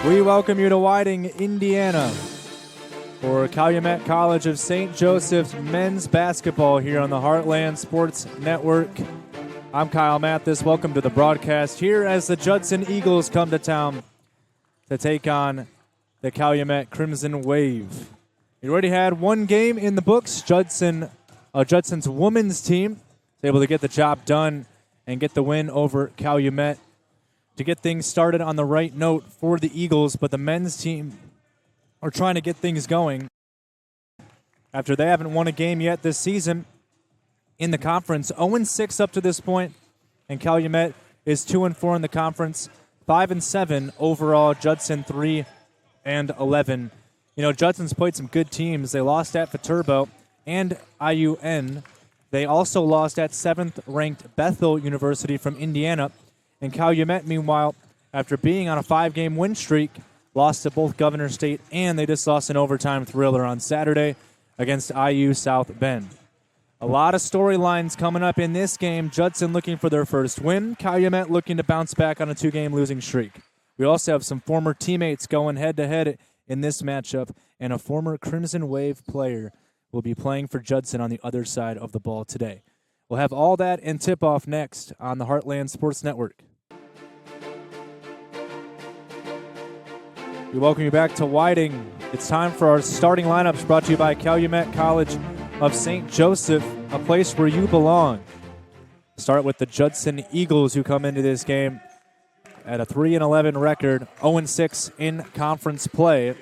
We welcome you to Whiting, Indiana for Calumet College of St. Joseph's men's basketball here on the Heartland Sports Network. I'm Kyle Mathas. Welcome to the broadcast here as the Judson Eagles come to town to take on the Calumet Crimson Wave. We already had one game in the books. Judson's women's team was able to get the job done and get the win over Calumet to get things started on the right note for the Eagles, but the men's team are trying to get things going after they haven't won a game yet this season in the conference. 0-6 up to this point, and Calumet is 2-4 in the conference, 5-7 overall. Judson 3-11. You know, Judson's played some good teams. They lost at Viterbo and IUN. They also lost at 7th-ranked Bethel University from Indiana. And Calumet, meanwhile, after being on a 5-game win streak, lost to both Governor State, and they just lost an overtime thriller on Saturday against IU South Bend. A lot of storylines coming up in this game. Judson looking for their first win. Calumet looking to bounce back on a 2-game losing streak. We also have some former teammates going head-to-head in this matchup, and a former Crimson Wave player will be playing for Judson on the other side of the ball today. We'll have all that and tip-off next on the Heartland Sports Network. We welcome you back to Whiting. It's time for our starting lineups brought to you by Calumet College of St. Joseph, a place where you belong. Start with the Judson Eagles, who come into this game at a 3-11 record, 0-6 in conference play.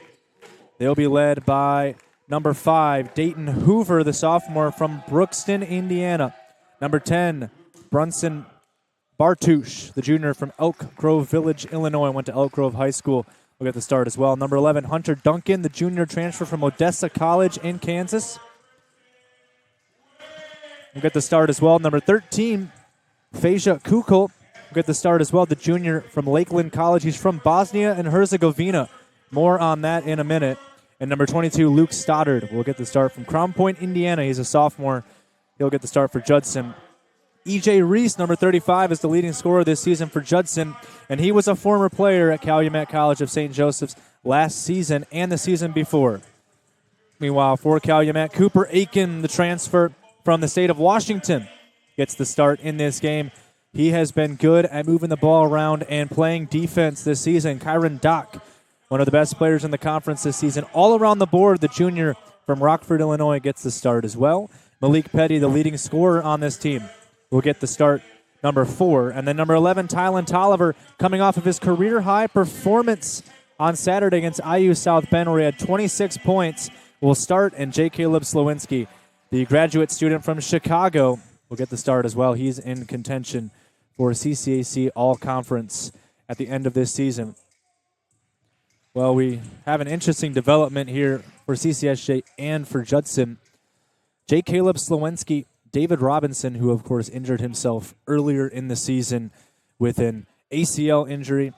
They'll be led by number 5, Dayton Hoover, the sophomore from Brookston, Indiana. Number 10, Brunson Bartouche, the junior from Elk Grove Village, Illinois, went to Elk Grove High School. We'll get the start as well. Number 11, Hunter Duncan, the junior transfer from Odessa College in Kansas. We'll get the start as well. Number 13, Faja Kukul. We'll get the start as well. The junior from Lakeland College. He's from Bosnia and Herzegovina. More on that in a minute. And number 22, Luke Stoddard. We'll get the start from Crown Point, Indiana. He's a sophomore. He'll get the start for Judson. E.J. Reese, number 35, is the leading scorer this season for Judson, and he was a former player at Calumet College of St. Joseph's last season and the season before. Meanwhile, for Calumet, Cooper Aiken, the transfer from the state of Washington, gets the start in this game. He has been good at moving the ball around and playing defense this season. Kyron Dock, one of the best players in the conference this season. All around the board, the junior from Rockford, Illinois, gets the start as well. Malik Petty, the leading scorer on this team, will get the start, number 4. And then number 11, Tylen Tolliver, coming off of his career-high performance on Saturday against IU South Bend, where he had 26 points, will start. And J. Caleb Slowinski, the graduate student from Chicago, will get the start as well. He's in contention for CCAC All-Conference at the end of this season. Well, we have an interesting development here for CCSJ and for Judson. J. Caleb Slowinski, David Robinson, who of course injured himself earlier in the season with an ACL injury,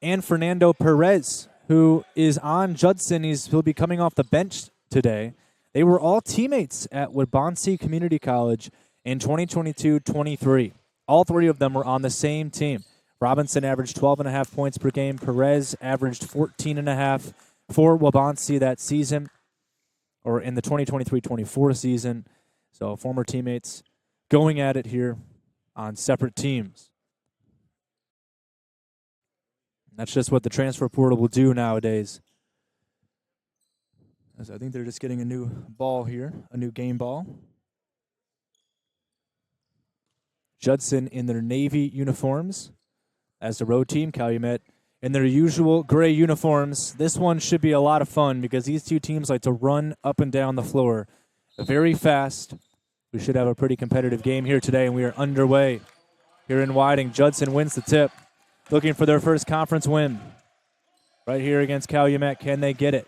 and Fernando Perez, who is on Judson. He'll be coming off the bench today. They were all teammates at Waubonsee Community College in 2022-23. All 3 of them were on the same team. Robinson averaged 12.5 points per game. Perez averaged 14.5 for Waubonsee that season, or in the 2023-24 season. So former teammates going at it here on separate teams. That's just what the transfer portal will do nowadays. As I think they're just getting a new ball here, a new game ball. Judson in their navy uniforms as the road team. Calumet in their usual gray uniforms. This one should be a lot of fun because these two teams like to run up and down the floor very fast. We should have a pretty competitive game here today, and we are underway here in Whiting. Judson wins the tip, looking for their first conference win right here against Calumet. Can they get it?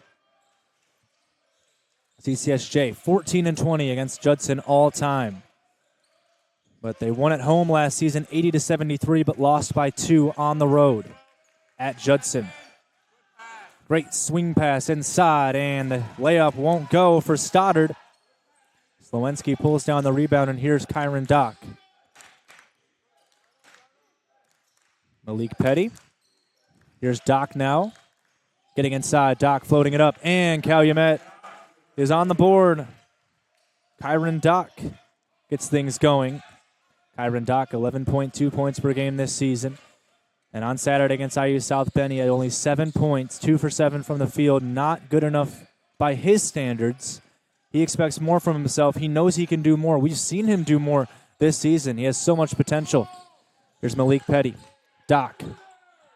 CCSJ 14-20 against Judson all time. But they won at home last season 80-73, but lost by 2 on the road at Judson. Great swing pass inside, and the layup won't go for Stoddard. Slowinski pulls down the rebound, and here's Kyron Dock. Malik Petty. Here's Dock now. Getting inside, Doc floating it up, and Calumet is on the board. Kyron Doc gets things going. Kyron Doc, 11.2 points per game this season. And on Saturday against IU South Bend, he had only 7 points, 2 for 7 from the field. Not good enough by his standards. He expects more from himself. He knows he can do more. We've seen him do more this season. He has so much potential. Here's Malik Petty. Doc.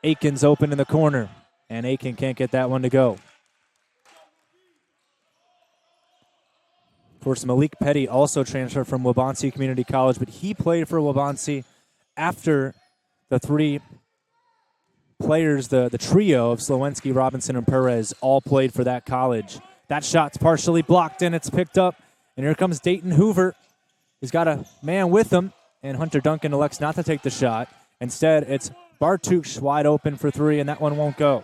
Aiken's open in the corner, and Aiken can't get that one to go. Of course, Malik Petty also transferred from Waubonsee Community College, but he played for Waubonsee after the three players, the trio of Slowinski, Robinson, and Perez all played for that college. That shot's partially blocked, and it's picked up. And here comes Dayton Hoover. He's got a man with him, and Hunter Duncan elects not to take the shot. Instead, it's Bartuch wide open for three, and that one won't go.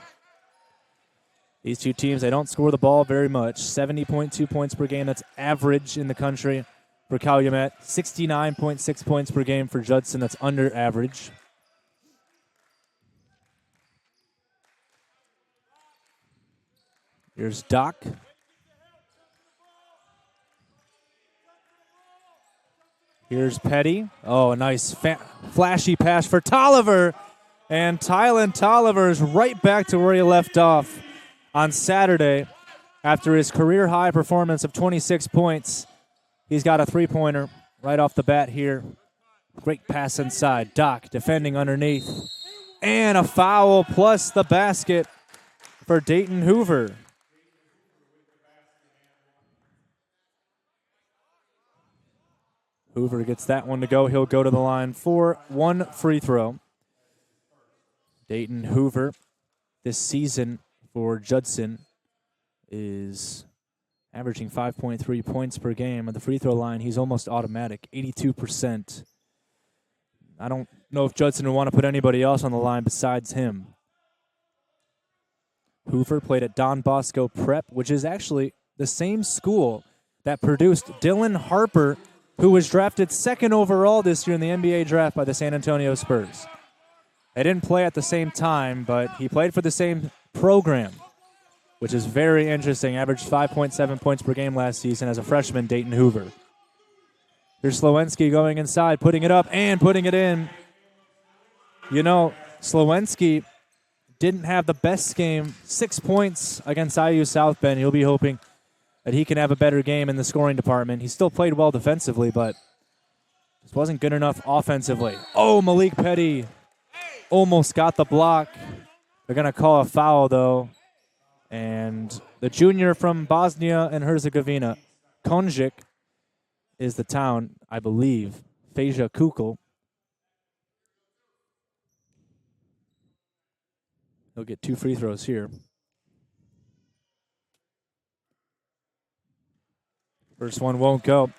These two teams, they don't score the ball very much. 70.2 points per game. That's average in the country for Calumet. 69.6 points per game for Judson. That's under average. Here's Doc. Here's Petty. Oh, a nice flashy pass for Tolliver. And Tylen Tolliver is right back to where he left off on Saturday after his career-high performance of 26 points. He's got a three-pointer right off the bat here. Great pass inside. Doc defending underneath. And a foul plus the basket for Dayton Hoover. Hoover gets that one to go. He'll go to the line for one free throw. Dayton Hoover this season for Judson is averaging 5.3 points per game. At the free throw line, he's almost automatic, 82%. I don't know if Judson would want to put anybody else on the line besides him. Hoover played at Don Bosco Prep, which is actually the same school that produced Dylan Harper, who was drafted second overall this year in the NBA draft by the San Antonio Spurs. They didn't play at the same time, but he played for the same program, which is very interesting. Averaged 5.7 points per game last season as a freshman, Dayton Hoover. Here's Slowinski going inside, putting it up and putting it in. You know, Slowinski didn't have the best game, 6 points against IU South Bend. He'll be hoping that he can have a better game in the scoring department. He still played well defensively, but just wasn't good enough offensively. Oh, Malik Petty almost got the block. They're going to call a foul, though. And the junior from Bosnia and Herzegovina, Konjic, is the town, I believe. Feja Kukul. He'll get 2 free throws here. First one won't go.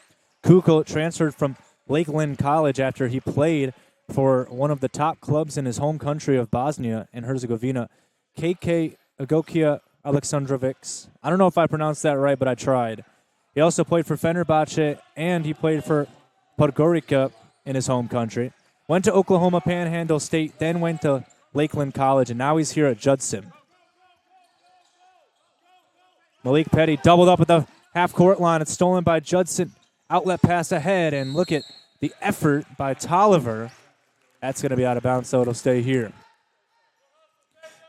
Kukul transferred from Lakeland College after he played for one of the top clubs in his home country of Bosnia and Herzegovina, KK Agokia Aleksandrovics. I don't know if I pronounced that right, but I tried. He also played for Fenerbahce, and he played for Podgorica in his home country. Went to Oklahoma Panhandle State, then went to Lakeland College, and now he's here at Judson. Malik Petty doubled up at the half-court line. It's stolen by Judson. Outlet pass ahead, and look at the effort by Tolliver. That's going to be out of bounds, so it'll stay here.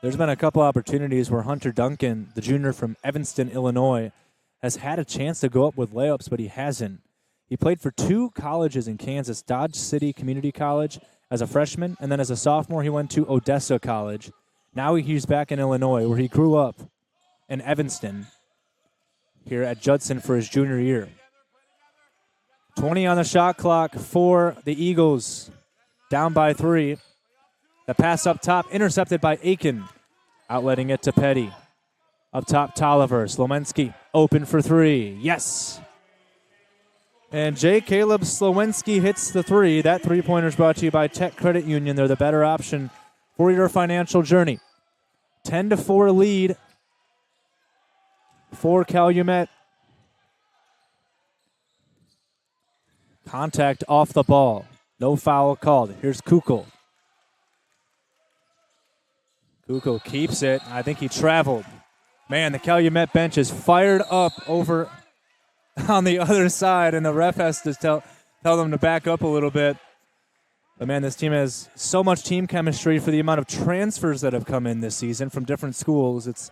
There's been a couple opportunities where Hunter Duncan, the junior from Evanston, Illinois, has had a chance to go up with layups, but he hasn't. He played for 2 colleges in Kansas, Dodge City Community College as a freshman, and then as a sophomore he went to Odessa College. Now he's back in Illinois, where he grew up in Evanston, here at Judson for his junior year. 20 on the shot clock for the Eagles. Down by 3. The pass up top, intercepted by Aiken. Outletting it to Petty. Up top, Tolliver. Slowinski open for 3. Yes. And J. Caleb Slowinski hits the 3. That three-pointer is brought to you by Tech Credit Union. They're the better option for your financial journey. 10-4 lead for Calumet. Contact off the ball. No foul called. Here's Kukul. Kukul keeps it. I think he traveled. Man, the Calumet bench is fired up over on the other side, and the ref has to tell them to back up a little bit. But, man, this team has so much team chemistry for the amount of transfers that have come in this season from different schools. It's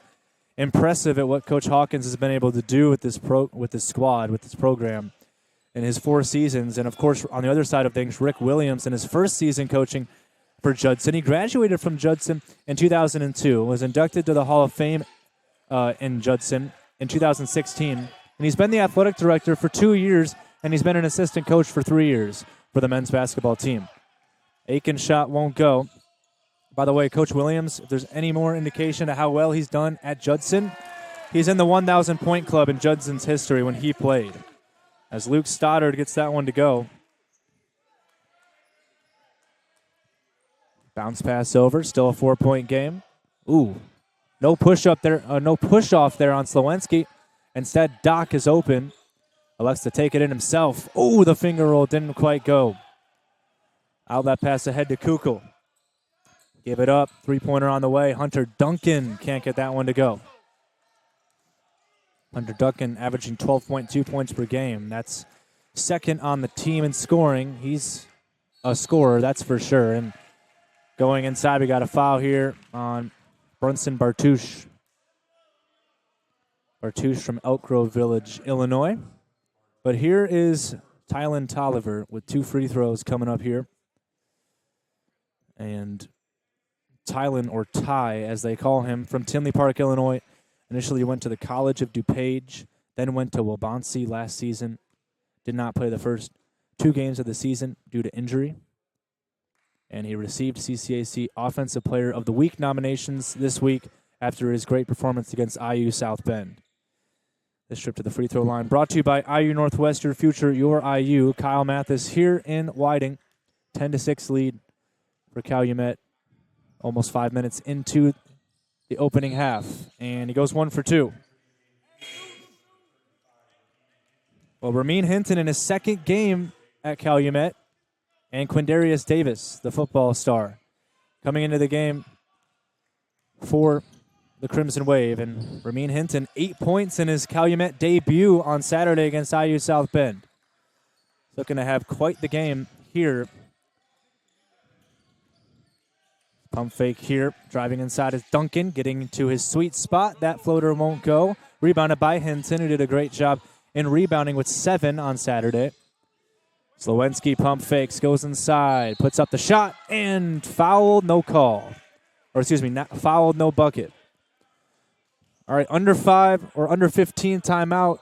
impressive at what Coach Hawkins has been able to do with this squad, with this program in his 4 seasons. And, of course, on the other side of things, Rick Williams in his first season coaching for Judson. He graduated from Judson in 2002, was inducted to the Hall of Fame in Judson in 2016. And he's been the athletic director for 2 years, and he's been an assistant coach for 3 years for the men's basketball team. Aiken's shot won't go. By the way, Coach Williams, if there's any more indication of how well he's done at Judson, he's in the 1,000-point club in Judson's history when he played. As Luke Stoddard gets that one to go. Bounce pass over, still a 4-point game. Ooh, no push up there, no push off there on Slowinski. Instead, Doc is open. Elects to take it in himself. Oh, the finger roll didn't quite go. Outlet pass ahead to Kukul. Give it up. 3-pointer on the way. Hunter Duncan can't get that one to go. Hunter Duncan averaging 12.2 points per game. That's second on the team in scoring. He's a scorer, that's for sure. And going inside, we got a foul here on Brunson Bartouche. Bartouche from Elk Grove Village, Illinois. But here is Tylen Tolliver with 2 free throws coming up here. And Tylen, or Ty, as they call him, from Tinley Park, Illinois. Initially went to the College of DuPage, then went to Waubonsee last season. Did not play the first 2 games of the season due to injury. And he received CCAC Offensive Player of the Week nominations this week after his great performance against IU South Bend. This trip to the free throw line brought to you by IU Northwest, your future, your IU. Kyle Mathas here in Whiting. 10-6 lead for Calumet. Almost 5 minutes into the opening half. And he goes 1 for 2. Well, Ramin Hinton in his second game at Calumet. And Quindarius Davis, the football star, coming into the game for the Crimson Wave. And Ramin Hinton, 8 points in his Calumet debut on Saturday against IU South Bend. Looking to have quite the game here. Pump fake here. Driving inside is Duncan, getting to his sweet spot. That floater won't go. Rebounded by Hinton, who did a great job in rebounding with 7 on Saturday. Slowinski pump fakes, goes inside, puts up the shot, and fouled, no call. Or excuse me, not fouled, no bucket. All right, under 5 or under 15 timeout.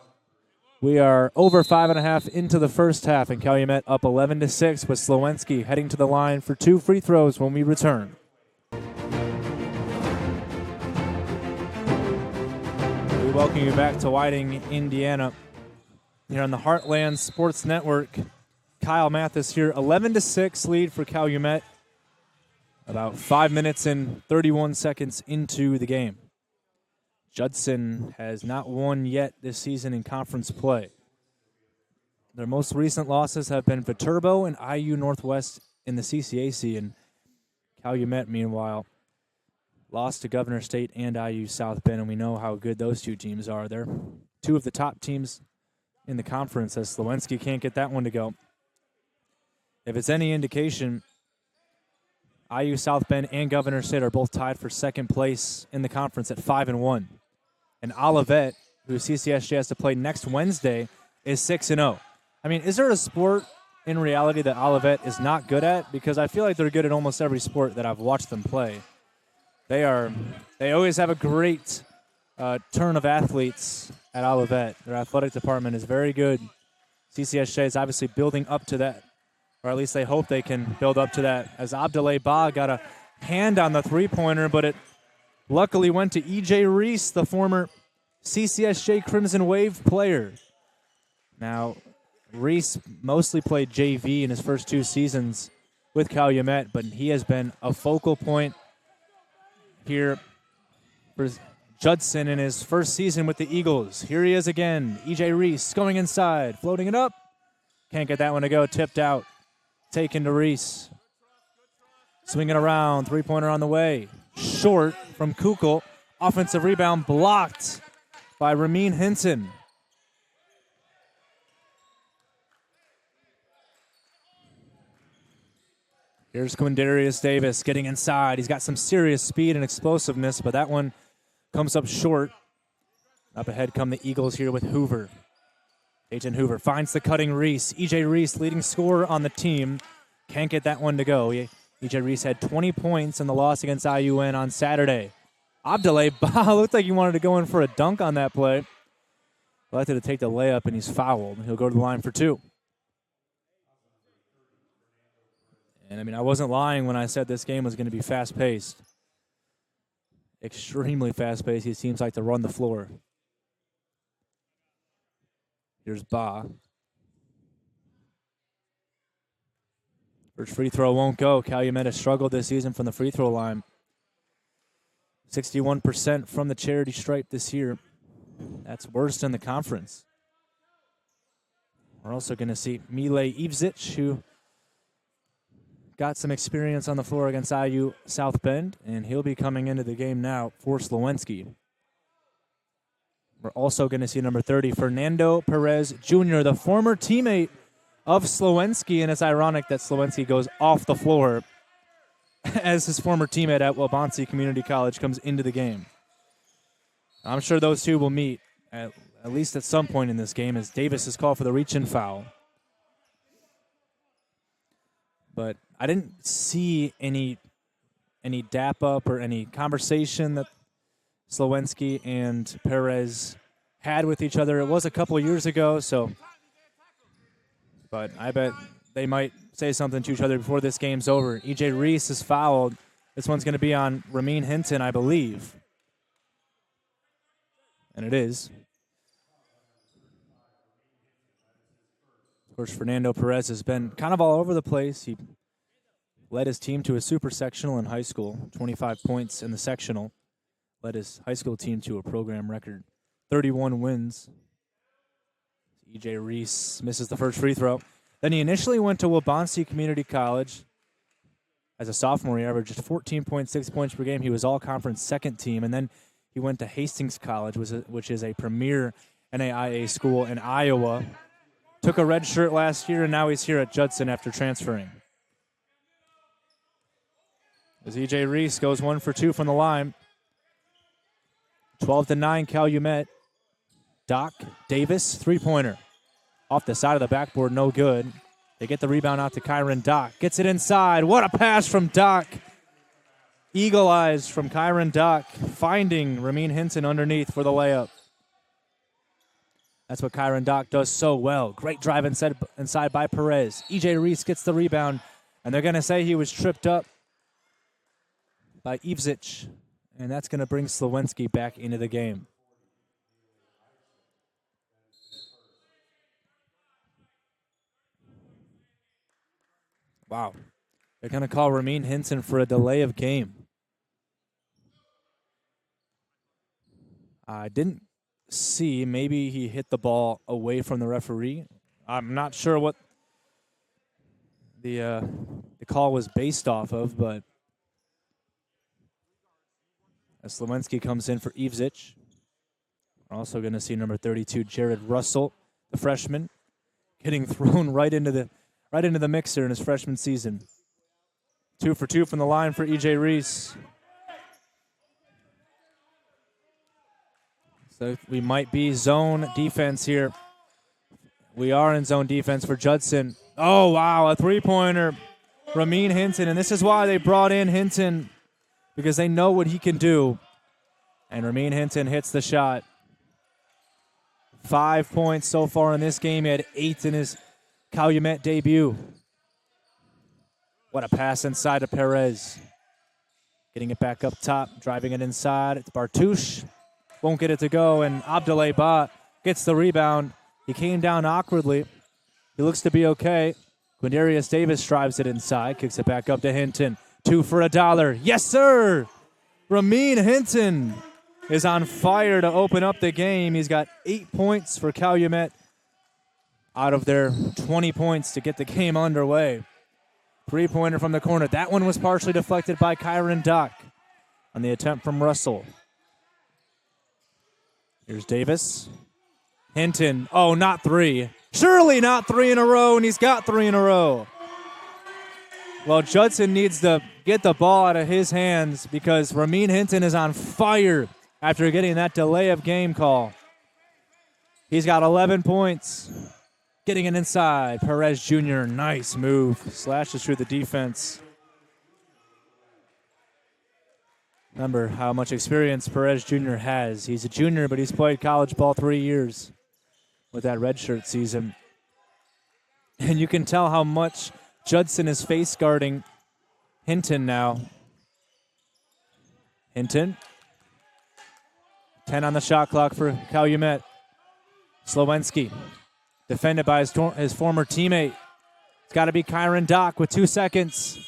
We are over 5.5 into the first half, and Calumet up 11-6 with Slowinski heading to the line for 2 free throws when we return. We welcome you back to Whiting, Indiana. Here on the Heartland Sports Network. Kyle Mathas here, 11-6 lead for Calumet. About 5 minutes and 31 seconds into the game. Judson has not won yet this season in conference play. Their most recent losses have been Viterbo and IU Northwest in the CCAC, and Calumet, meanwhile, lost to Governor State and IU South Bend, and we know how good those 2 teams are. They're 2 of the top teams in the conference, as Slowinski can't get that one to go. If it's any indication, IU South Bend and Governor State are both tied for second place in the conference at 5-1. And Olivet, who CCSJ has to play next Wednesday, is 6-0. I mean, is there a sport in reality that Olivet is not good at? Because I feel like they're good at almost every sport that I've watched them play. They always have a great turn of athletes at Olivet. Their athletic department is very good. CCSJ is obviously building up to that, or at least they hope they can build up to that, as Abdoulaye Ba got a hand on the three-pointer, but it luckily went to E.J. Reese, the former CCSJ Crimson Wave player. Now, Reese mostly played JV in his first 2 seasons with Calumet, but he has been a focal point here for Judson in his first season with the Eagles. Here he is again. E.J. Reese going inside, floating it up. Can't get that one to go, tipped out. Taken to Reese. Swinging around, 3-pointer on the way. Short from Kukul. Offensive rebound blocked by Ramin Hinton. Here's Quindarius Davis getting inside. He's got some serious speed and explosiveness, but that one comes up short. Up ahead come the Eagles here with Hoover. Peyton Hoover finds the cutting Reese. E.J. Reese, leading scorer on the team. Can't get that one to go. E.J. Reese had 20 points in the loss against IUN on Saturday. Abdoulaye Ba looked like he wanted to go in for a dunk on that play. Elected to take the layup, and he's fouled. He'll go to the line for 2. And, I wasn't lying when I said this game was going to be fast-paced. Extremely fast-paced. He seems like to run the floor. Here's Ba. First free throw won't go. Calumet has struggled this season from the free throw line. 61% from the charity stripe this year. That's worst in the conference. We're also going to see Mile Ivzic, who got some experience on the floor against IU South Bend, and he'll be coming into the game now for Slowinski. We're also going to see number 30, Fernando Perez Jr., the former teammate of Slowinski, and it's ironic that Slowinski goes off the floor as his former teammate at Waubonsee Community College comes into the game. I'm sure those two will meet at least at some point in this game as Davis is called for the reach-in foul. But I didn't see any dap up or any conversation that Slowinski and Perez had with each other. It was a couple of years ago, but I bet they might say something to each other before this game's over. E.J. Reese is fouled. This one's going to be on Ramin Hinton, I believe. And it is. Of course, Fernando Perez has been kind of all over the place. He led his team to a super sectional in high school, 25 points in the sectional. Led his high school team to a program record, 31 wins. E.J. Reese misses the first free throw. Then he initially went to Waubonsee Community College. As a sophomore, he averaged 14.6 points per game. He was all-conference second team. And then he went to Hastings College, which is a premier NAIA school in Iowa. Took a red shirt last year, and now he's here at Judson after transferring. As E.J. Reese goes 1 for 2 from the line. 12-9 Calumet. Doc Davis, three-pointer. Off the side of the backboard, no good. They get the rebound out to Kyron Doc. Gets it inside. What a pass from Doc. Eagle eyes from Kyron Doc, finding Ramin Hinton underneath for the layup. That's what Kyron Doc does so well. Great drive inside by Perez. E.J. Reese gets the rebound, and they're going to say he was tripped up by Ivzic, and that's going to bring Slowinski back into the game. Wow. They're going to call Ramin Hinton for a delay of game. I didn't see. Maybe he hit the ball away from the referee. I'm not sure what the call was based off of, but as Slowinski comes in for Ivzic, we're also going to see number 32, Jared Russell, the freshman, getting thrown right into the mixer in his freshman season. 2 for 2 from the line for E.J. Reese. So we might be zone defense here. We are in zone defense for Judson. Oh, wow, a three-pointer. Ramin Hinton, and this is why they brought in Hinton, because they know what he can do. And Ramin Hinton hits the shot. 5 points so far in this game. He had 8 in his Calumet debut. What a pass inside to Perez. Getting it back up top, driving it inside. It's Bartouche. Won't get it to go, and Abdoulaye Ba gets the rebound. He came down awkwardly. He looks to be okay. Quindarius Davis drives it inside, kicks it back up to Hinton. 2 for $1. Yes, sir! Ramin Hinton is on fire to open up the game. He's got 8 points for Calumet out of their 20 points to get the game underway. Three-pointer from the corner. That one was partially deflected by Kyron Doc on the attempt from Russell. Here's Davis. Hinton. Oh, not three. Surely not three in a row, and he's got three in a row. Well, Judson needs to get the ball out of his hands because Ramin Hinton is on fire after getting that delay of game call. He's got 11 points. Getting it inside. Perez Jr., nice move. Slashes through the defense. Remember how much experience Perez Jr. has. He's a junior, but he's played college ball 3 years with that redshirt season. And you can tell how much Judson is face guarding Hinton now. Hinton. 10 on the shot clock for Calumet. Slowinski. Defended by his former teammate. It's got to be Kyron Dock with 2 seconds.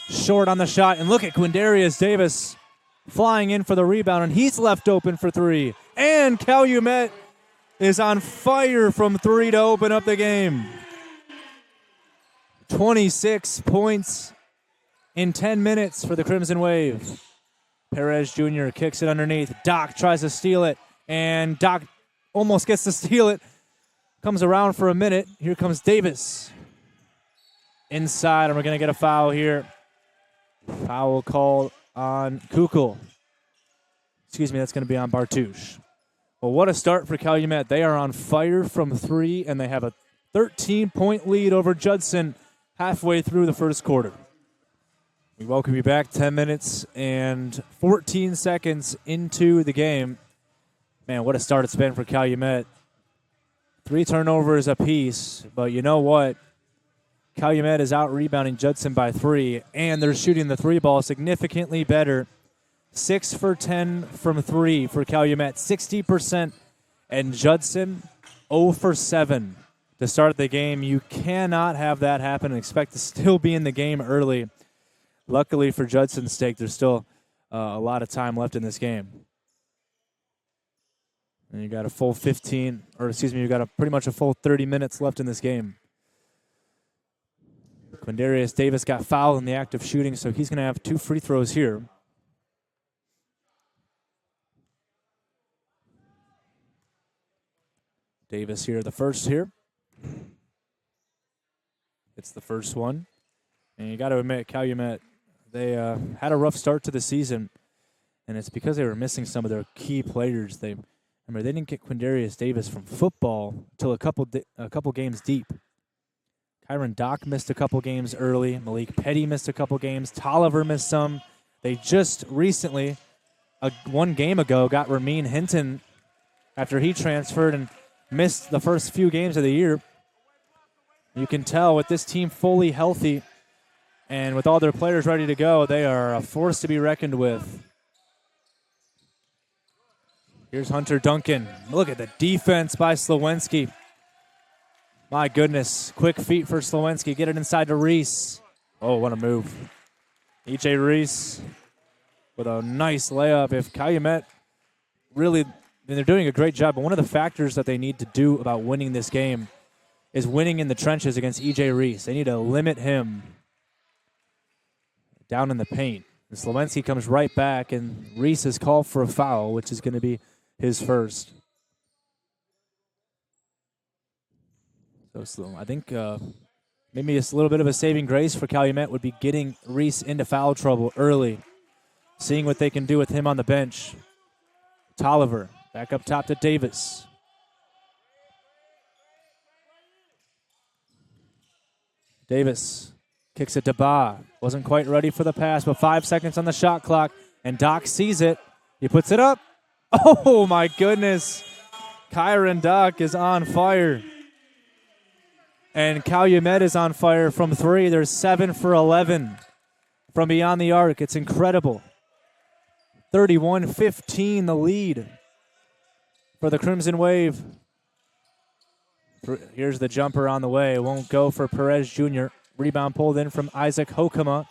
Short on the shot. And look at Quindarius Davis flying in for the rebound. And he's left open for three. And Calumet is on fire from three to open up the game. 26 points in 10 minutes for the Crimson Wave. Perez Jr. kicks it underneath. Doc tries to steal it, and Doc almost gets to steal it. Comes around for a minute. Here comes Davis. Inside, and we're going to get a foul here. Foul called on Kukul. Excuse me, that's going to be on Bartouche. Well, what a start for Calumet. They are on fire from three, and they have a 13-point lead over Judson halfway through the first quarter. We welcome you back 10 minutes and 14 seconds into the game. Man, what a start it's been for Calumet. 3 turnovers apiece, but you know what? Calumet is out-rebounding Judson by 3, and they're shooting the three ball significantly better. 6 for 10 from 3 for Calumet, 60%, and Judson 0 for 7. To start the game. You cannot have that happen and expect to still be in the game early. Luckily for Judson's sake, there's still a lot of time left in this game. And you got a full you got pretty much a full 30 minutes left in this game. Quindarius Davis got fouled in the act of shooting, so he's going to have 2 free throws here. Davis here, the first here. It's the first one. And you got to admit, Calumet, they had a rough start to the season, and it's because they were missing some of their key players. They didn't get Quindarius Davis from football until a couple games deep. Kyron Dock missed a couple games early. Malik Petty missed a couple games. Tolliver missed some. They just recently, 1 game ago, got Ramin Hinton after he transferred and missed the first few games of the year. You can tell with this team fully healthy and with all their players ready to go, they are a force to be reckoned with. Here's Hunter Duncan. Look at the defense by Slowinski. My goodness. Quick feet for Slowinski. Get it inside to Reese. Oh, what a move. E.J. Reese with a nice layup. If Calumet really, they're doing a great job, but one of the factors that they need to do about winning this game is winning in the trenches against E.J. Reese. They need to limit him down in the paint. And Slowinski comes right back, and Reese is called for a foul, which is going to be his first. So I think maybe a little bit of a saving grace for Calumet would be getting Reese into foul trouble early, seeing what they can do with him on the bench. Tolliver back up top to Davis. Davis kicks it to Ba. Wasn't quite ready for the pass, but 5 seconds on the shot clock, and Doc sees it. He puts it up. Oh, my goodness. Kyron Doc is on fire. And Calumet is on fire from 3. They're 7 for 11 from beyond the arc. It's incredible. 31-15 the lead for the Crimson Wave. Here's the jumper on the way. It won't go for Perez Jr. Rebound pulled in from Isaac Hokema.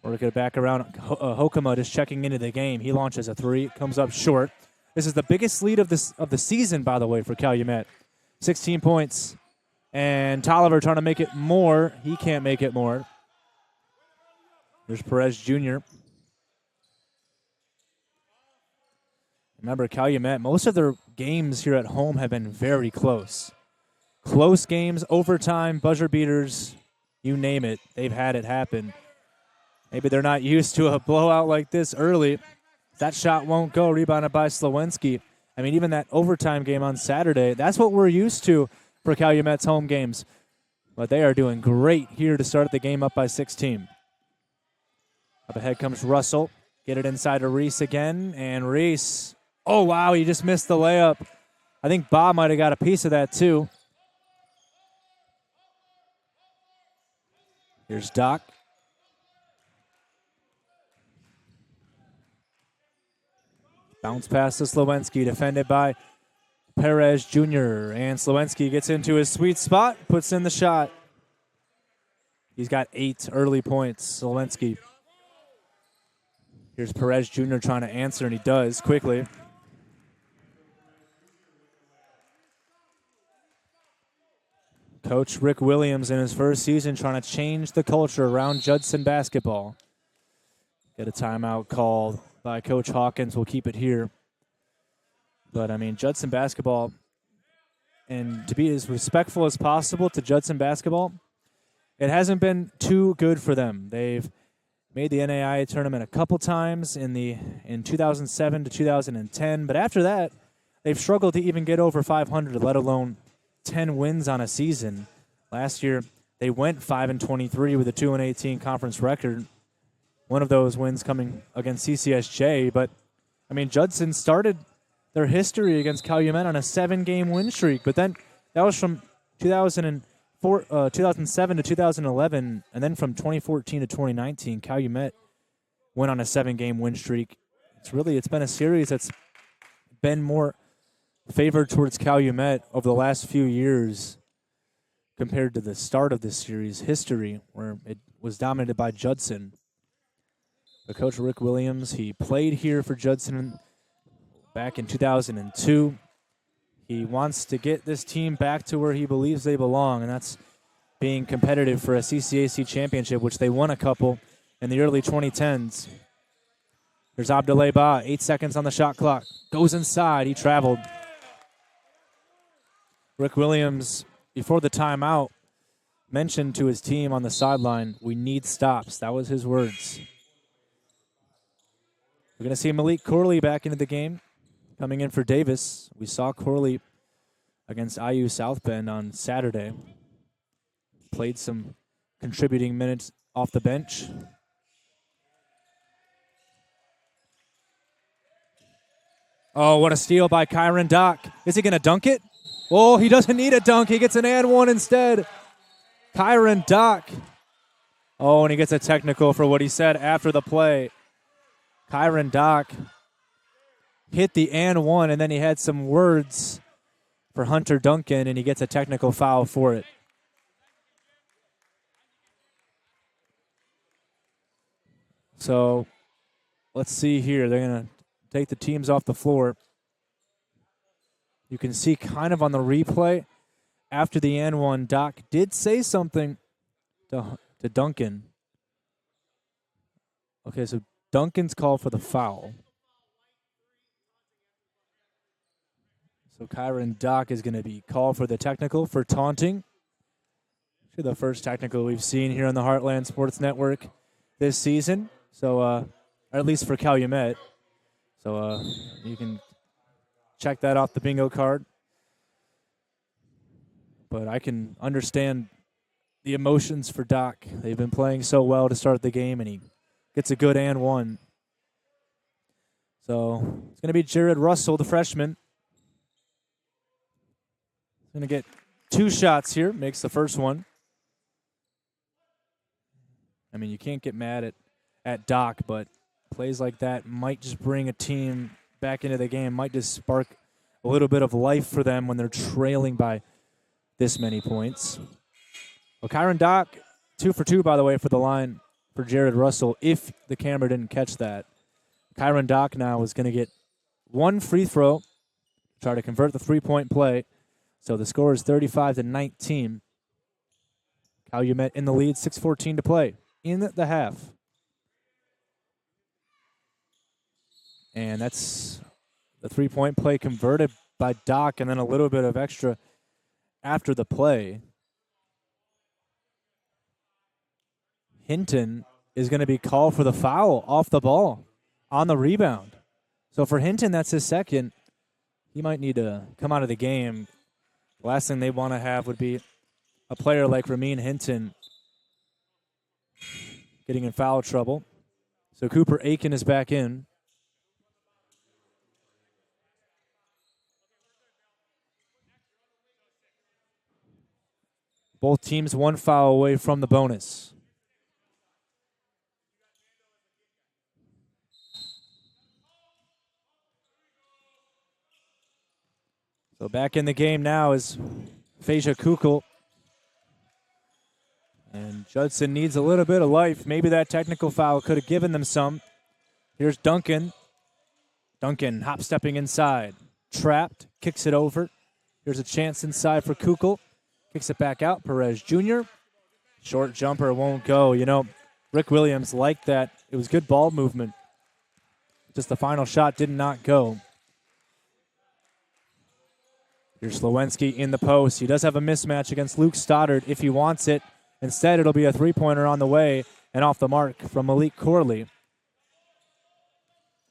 We're going to back around. Hokema just checking into the game. He launches a 3. It comes up short. This is the biggest lead of the season, by the way, for Calumet. 16 points. And Tolliver trying to make it more. He can't make it more. There's Perez Jr. Remember, Calumet, most of their games here at home have been very close. Close games, overtime, buzzer beaters, you name it. They've had it happen. Maybe they're not used to a blowout like this early. That shot won't go, rebounded by Slawinski. I mean, even that overtime game on Saturday, that's what we're used to for Calumet's home games. But they are doing great here to start the game up by 16. Up ahead comes Russell. Get it inside to Reese again, and Reese, oh, wow, he just missed the layup. I think Bob might have got a piece of that, too. Here's Doc. Bounce pass to Slawinski, defended by Perez Jr. And Slawinski gets into his sweet spot, puts in the shot. He's got 8 early points, Slawinski. Here's Perez Jr. trying to answer, and he does quickly. Coach Rick Williams in his first season trying to change the culture around Judson basketball. Get a timeout called by Coach Hawkins. We'll keep it here. But, I mean, Judson basketball, and to be as respectful as possible to Judson basketball, it hasn't been too good for them. They've made the NAIA tournament a couple times in 2007 to 2010, but after that, they've struggled to even get over 500, let alone 10 wins on a season. Last year, they went 5-23 with a 2-18 conference record. One of those wins coming against CCSJ, but I mean, Judson started their history against Calumet on a 7-game win streak, but then that was from 2007 to 2011, and then from 2014 to 2019, Calumet went on a 7-game win streak. It's been a series that's been more favored towards Calumet over the last few years compared to the start of this series history, where it was dominated by Judson. But Coach Rick Williams, he played here for Judson back in 2002. He wants to get this team back to where he believes they belong, and that's being competitive for a CCAC championship, which they won a couple in the early 2010s. There's Abdoulaye Ba, 8 seconds on the shot clock. Goes inside, he traveled. Rick Williams, before the timeout, mentioned to his team on the sideline, we need stops. That was his words. We're going to see Malik Corley back into the game, coming in for Davis. We saw Corley against IU South Bend on Saturday. Played some contributing minutes off the bench. Oh, what a steal by Kyron Dock. Is he going to dunk it? Oh, he doesn't need a dunk. He gets an and one instead. Kyron Dock. Oh, and he gets a technical for what he said after the play. Kyron Dock hit the and one, and then he had some words for Hunter Duncan, and he gets a technical foul for it. So let's see here. They're going to take the teams off the floor. You can see kind of on the replay after the and one, Doc did say something to Duncan. Okay, so Duncan's called for the foul. So Kyron Dock is going to be called for the technical for taunting. The first technical we've seen here on the Heartland Sports Network this season. So, or at least for Calumet. So you can check that off the bingo card. But I can understand the emotions for Doc. They've been playing so well to start the game, and he gets a good and one. So it's going to be Jared Russell, the freshman. He's going to get 2 shots here, makes the first one. I mean, you can't get mad at Doc, but plays like that might just bring a team back into the game, might just spark a little bit of life for them when they're trailing by this many points. Well, Kyron Dock, 2 for 2, by the way, for the line for Jared Russell, if the camera didn't catch that. Kyron Dock now is going to get 1 free throw, try to convert the 3-point play. So the score is 35-19. Calumet in the lead, 6:14 to play in the half. And that's The three-point play converted by Doc, and then a little bit of extra after the play. Hinton is going to be called for the foul off the ball on the rebound. So for Hinton, that's his second. He might need to come out of the game. The last thing they want to have would be a player like Ramin Hinton getting in foul trouble. So Cooper Aiken is back in. Both teams one foul away from the bonus. So back in the game now is Phasia Kukul. And Judson needs a little bit of life. Maybe that technical foul could have given them some. Here's Duncan. Duncan hop-stepping inside. Trapped, kicks it over. Here's a chance inside for Kukul. Kicks it back out. Perez Jr. Short jumper won't go. You know, Rick Williams liked that. It was good ball movement. Just the final shot did not go. Here's Slowinski in the post. He does have a mismatch against Luke Stoddard if he wants it. Instead, it'll be a three-pointer on the way and off the mark from Malik Corley.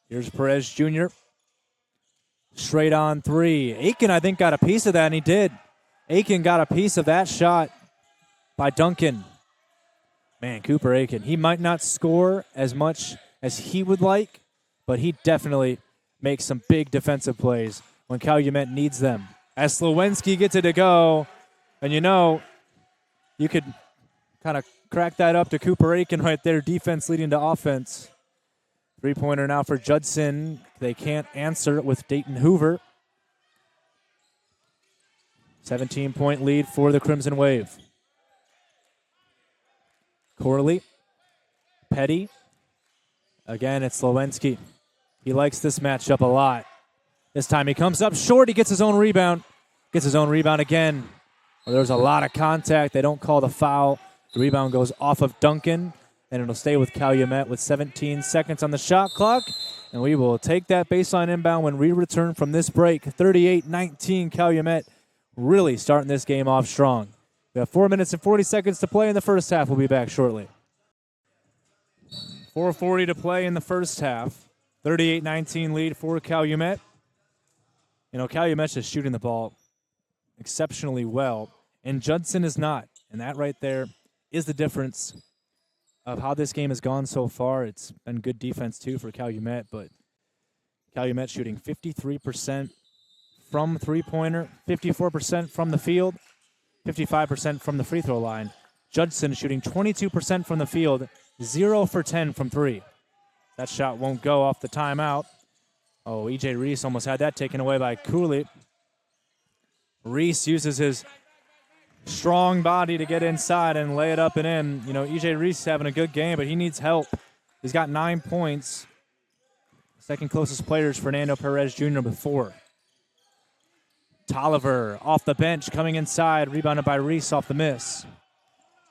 Here's Perez Jr. Straight on three. Aiken, I think, got a piece of that, and he did. Aiken got a piece of that shot by Duncan. Man, Cooper Aiken, he might not score as much as he would like, but he definitely makes some big defensive plays when Calumet needs them. As Slowinski gets it to go, and you know, you could kind of crack that up to Cooper Aiken right there, defense leading to offense. Three-pointer now for Judson. They can't answer it with Dayton Hoover. 17-point lead for the Crimson Wave. Corley, Petty. Again, it's Slowinski. He likes this matchup a lot. This time he comes up short. He gets his own rebound. Gets his own rebound again. Well, there's a lot of contact. They don't call the foul. The rebound goes off of Duncan, and it'll stay with Calumet with 17 seconds on the shot clock. And we will take that baseline inbound when we return from this break. 38-19 Calumet really starting this game off strong. We have 4 minutes and 40 seconds to play in the first half. We'll be back shortly. 4:40 to play in the first half. 38-19 lead for Calumet. You know, Calumet's just shooting the ball exceptionally well, and Judson is not. And that right there is the difference of how this game has gone so far. It's been good defense, too, for Calumet, but Calumet shooting 53% from three-pointer, 54% from the field, 55% from the free throw line. Judson shooting 22% from the field, 0 for 10 from three. That shot won't go off the timeout. Oh, E.J. Reese almost had that taken away by Cooley. Reese uses his strong body to get inside and lay it up and in. You know, E.J. Reese is having a good game, but he needs help. He's got 9 points. Second closest player is Fernando Perez Jr. with 4. Tolliver off the bench coming inside, rebounded by Reese off the miss.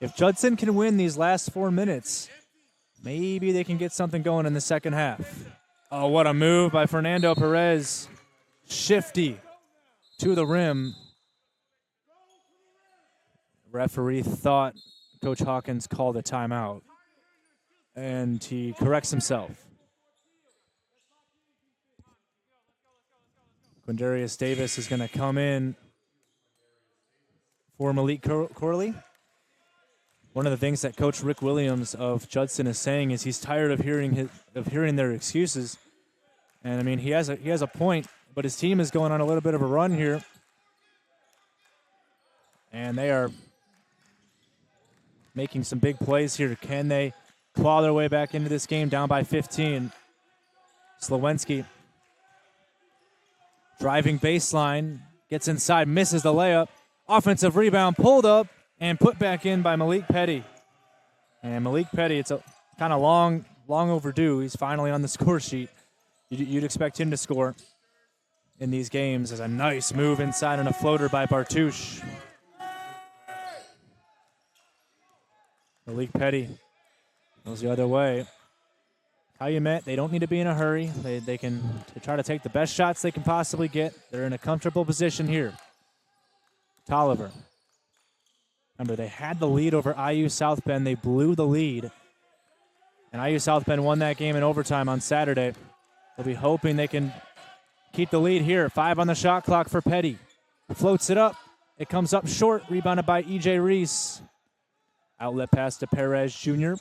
If Judson can win these last 4 minutes, maybe they can get something going in the second half. Oh, what a move by Fernando Perez. Shifty to the rim. Referee thought Coach Hawkins called a timeout, and he corrects himself. Quindarius Davis is going to come in for Malik Corley. One of the things that Coach Rick Williams of Judson is saying is he's tired of hearing their excuses. And I mean, he has a point, but his team is going on a little bit of a run here. And they are making some big plays here. Can they claw their way back into this game down by 15? Slowinski driving baseline, gets inside, misses the layup. Offensive rebound pulled up and put back in by Malik Petty. And Malik Petty, it's a kind of long overdue. He's finally on the score sheet. You'd expect him to score in these games. As a nice move inside and a floater by Bartouche. Malik Petty goes the other way. Calumet, they don't need to be in a hurry. They can try to take the best shots they can possibly get. They're in a comfortable position here. Tolliver. Remember, they had the lead over IU South Bend. They blew the lead. And IU South Bend won that game in overtime on Saturday. They'll be hoping they can keep the lead here. 5 on the shot clock for Petty. Floats it up. It comes up short. Rebounded by E.J. Reese. Outlet pass to Perez Jr.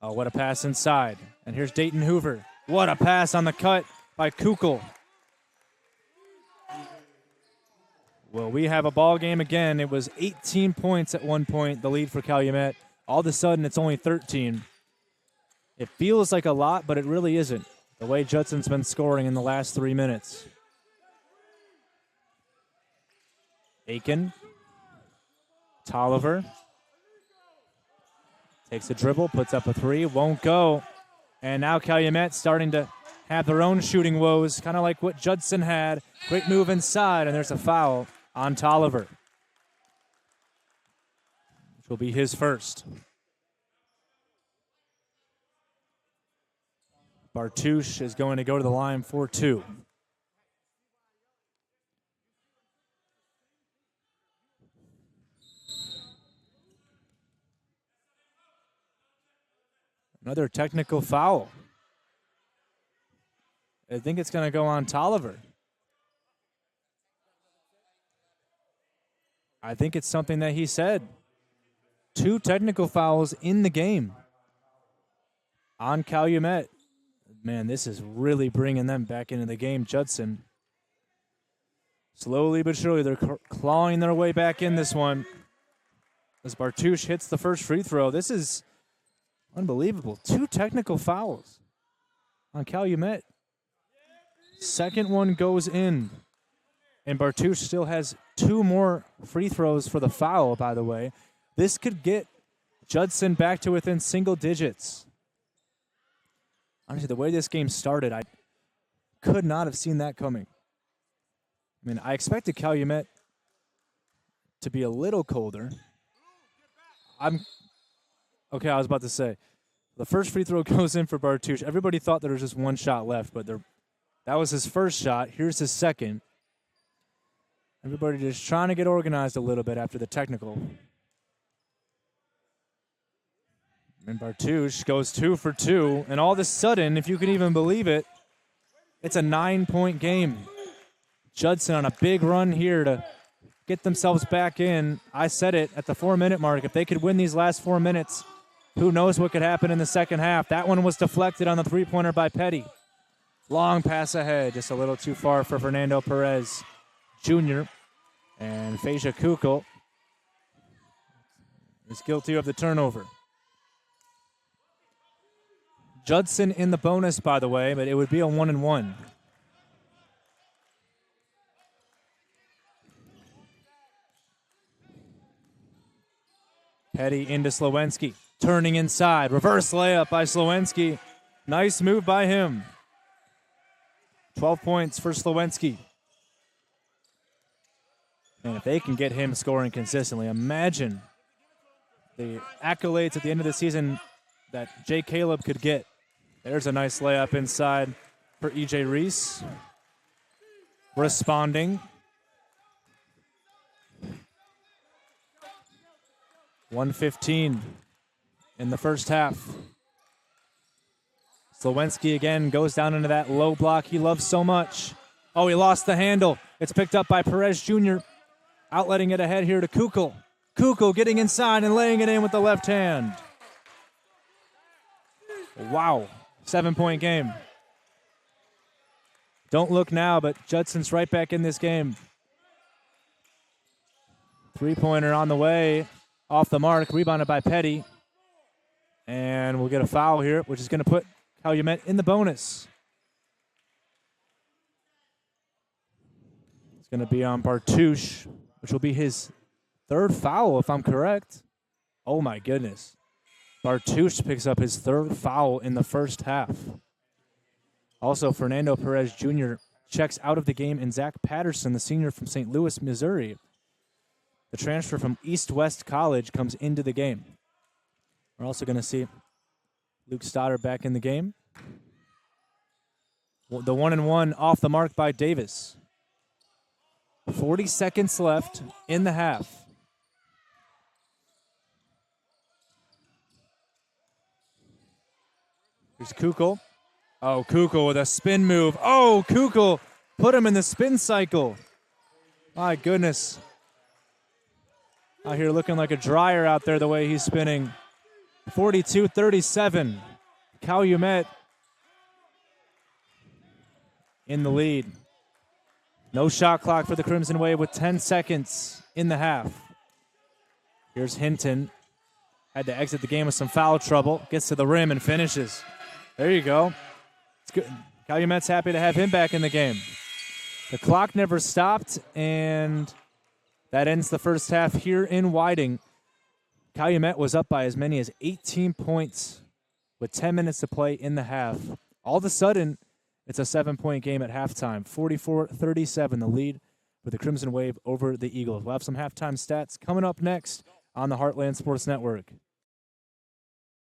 Oh, what a pass inside. And here's Dayton Hoover. What a pass on the cut by Kukul. Well, we have a ball game again. It was 18 points at one point, the lead for Calumet. All of a sudden, it's only 13. It feels like a lot, but it really isn't, the way Judson's been scoring in the last 3 minutes. Aiken. Tolliver. Takes a dribble, puts up a 3, won't go. And now Calumet starting to have their own shooting woes, kind of like what Judson had. Great move inside, and there's a foul on Tolliver, which will be his first. Bartouche is going to go to the line for 2. Another technical foul. I think it's going to go on Tolliver. I think it's something that he said. 2 technical fouls in the game on Calumet. Man, this is really bringing them back into the game. Judson, slowly but surely, they're clawing their way back in this one. As Bartouche hits the first free throw. This is unbelievable. 2 technical fouls on Calumet. Second one goes in. And Bartouche still has 2 more free throws for the foul, by the way. This could get Judson back to within single digits. Honestly, the way this game started, I could not have seen that coming. I mean, I expected Calumet to be a little colder. Okay, I was about to say, the first free throw goes in for Bartouche. Everybody thought there was just 1 shot left, but that was his first shot. Here's his second. Everybody just trying to get organized a little bit after the technical. And Bartouche goes 2 for 2. And all of a sudden, if you can even believe it, it's a 9-point game. Judson on a big run here to get themselves back in. I said it at the 4-minute mark. If they could win these last 4 minutes, who knows what could happen in the second half. That one was deflected on the three-pointer by Petty. Long pass ahead, just a little too far for Fernando Perez Jr. And Phasia Kukul is guilty of the turnover. Judson in the bonus, by the way, but it would be a 1-and-1. Petty into Slowinski. Turning inside. Reverse layup by Slowinski. Nice move by him. 12 points for Slowinski. And if they can get him scoring consistently, imagine the accolades at the end of the season that Jay Caleb could get. There's a nice layup inside for E.J. Reese. Responding. 1:15 in the first half. Slowinski again goes down into that low block he loves so much. Oh, he lost the handle. It's picked up by Perez Jr. Outletting it ahead here to Kukul. Kukul getting inside and laying it in with the left hand. Wow. 7-point game. Don't look now, but Judson's right back in this game. 3-pointer on the way. Off the mark. Rebounded by Petty. And we'll get a foul here, which is going to put Calumet in the bonus. It's going to be on Bartouche, which will be his 3rd foul, if I'm correct. Oh, my goodness. Bartouche picks up his 3rd foul in the first half. Also, Fernando Perez Jr. checks out of the game, and Zach Patterson, the senior from St. Louis, Missouri, the transfer from East West College, comes into the game. We're also going to see Luke Stoddard back in the game. The 1-1 off the mark by Davis. 40 seconds left in the half. Here's Kukul. Oh, Kukul with a spin move. Oh, Kukul put him in the spin cycle. My goodness. Out here looking like a dryer out there the way he's spinning. 42-37. Calumet in the lead. No shot clock for the Crimson Wave with 10 seconds in the half. Here's Hinton. Had to exit the game with some foul trouble. Gets to the rim and finishes. There you go. It's good. Calumet's happy to have him back in the game. The clock never stopped, and that ends the first half here in Whiting. Calumet was up by as many as 18 points with 10 minutes to play in the half. All of a sudden, it's a 7-point game at halftime. 44-37, the lead for the Crimson Wave over the Eagles. We'll have some halftime stats coming up next on the Heartland Sports Network.